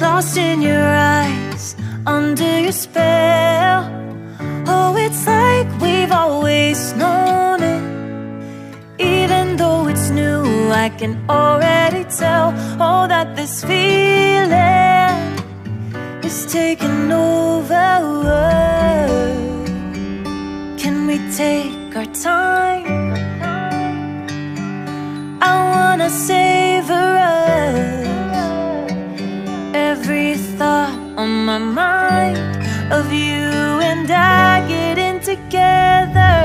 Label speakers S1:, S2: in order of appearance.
S1: lost in your eyes, under your spell. Oh, it's like we've always known it. Even though it's new, I can already tell, oh, that this feeling is taking over. Can we take our time? I wanna savor us. Every thought on my mind of you and I getting together.